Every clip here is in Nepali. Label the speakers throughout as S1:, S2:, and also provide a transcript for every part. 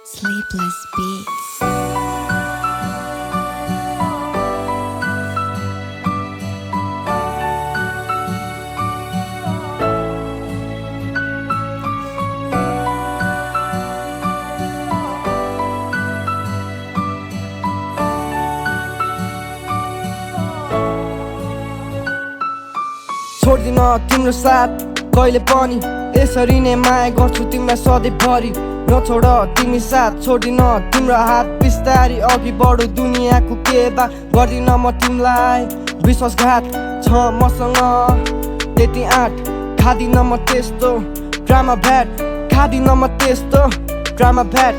S1: Sleepless Beats.
S2: छोड्दिन तिम्रो साथ कहिले पनि, यसरी नै माया गर्छु तिमीलाई सधैँभरि। नछोड तिमी साथ, छोड्दिन तिम्रो हात, बिस्तारी अघि बढो दुनियाँको के बा गर्दिन म तिमीलाई विश्वासघात। छ मसँग त्यति आँट, खादिन म त्यस्तो ड्रामा भ्याट, खादिन म त्यस्तो ड्रामा भ्याट,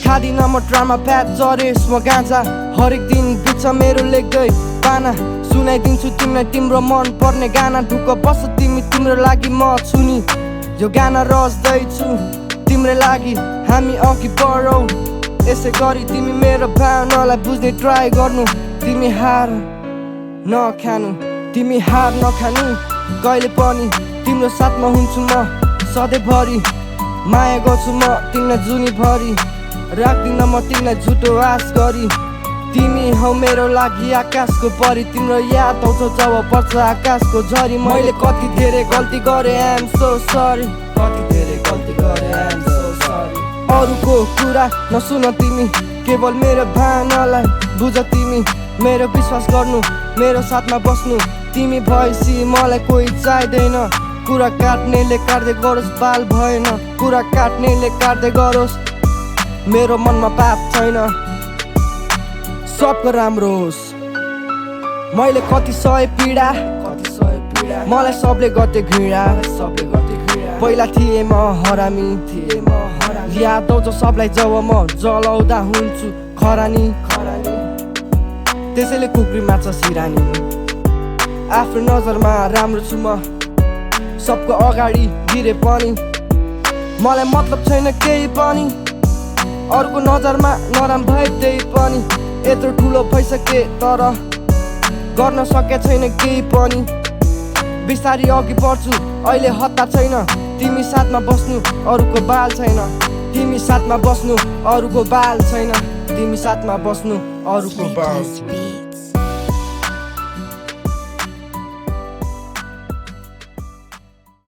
S2: खादिन म ड्रामा भ्याट। जरेस म गाँजा हरेक दिन बिच मेरो लेख्दै पाना, सुनाइदिन्छु तिमीलाई तिम्रो मन पर्ने गाना। ढुक्क बस तिमी, तिम्रो लागि म छु नि यो गाना रच्दैछु तिम्रो लागि। हामी अघि बढौँ यसै गरी, तिमी मेरो भावनालाई बुझ्ने ट्राई गर्नु। तिमी हार नखानु, तिमी हार नखानु कहिले पनि। तिम्रो साथमा हुन्छु म सधैँभरि, माया गर्छु म तिमीलाई जुनीभरि, राख्दिन म तिमीलाई झुटो आश गरी। तिमी हौ मेरो लागि आकाशको परी, तिम्रो याद आउँछ जब पर्छ आकाशको झरी। मैले कति धेरै गल्ती गरेँ, आई एम सो सरी, कति धेरै गल्ती गरेँ, आई एम सो सरी। अरूको कुरा नसुन तिमी, केवल मेरो भावनालाई बुझ तिमी। मेरो विश्वास गर्नु, मेरो साथमा बस्नु, तिमी भएपछि मलाई कोही चाहिँदैन। कुरा काट्नेले काट्दै गरोस्, बाल भएन कुरा काट्नेले काट्दै गरोस्। मेरो मनमा पाप छैन, सबको राम्रो होस्। मैले कति सय पीडा, मलाई सबले गर्थे घृणा। पहिला थिएँ म हरामी, याद आउँछ सबलाई जब म जलाउँदा हुन्छु खरानी। त्यसैले कुकुरी माछ सिरानी, आफ्नो नजरमा राम्रो छु म सबको अगाडि गिरे पनि। मलाई मतलब छैन केही पनि, अरूको नजरमा नराम भए त्यही पनि। यत्रो ठुलो भइसके तर गर्न सके छैन केही पनि। बिस्तारी अघि बढ्छु अहिले हतार छैन, तिमी साथमा बस्नु अरूको बाल छैन। तिमी साथमा बस्नु अरूको बाल छैन, तिमी साथमा बस्नु अरूको बाल।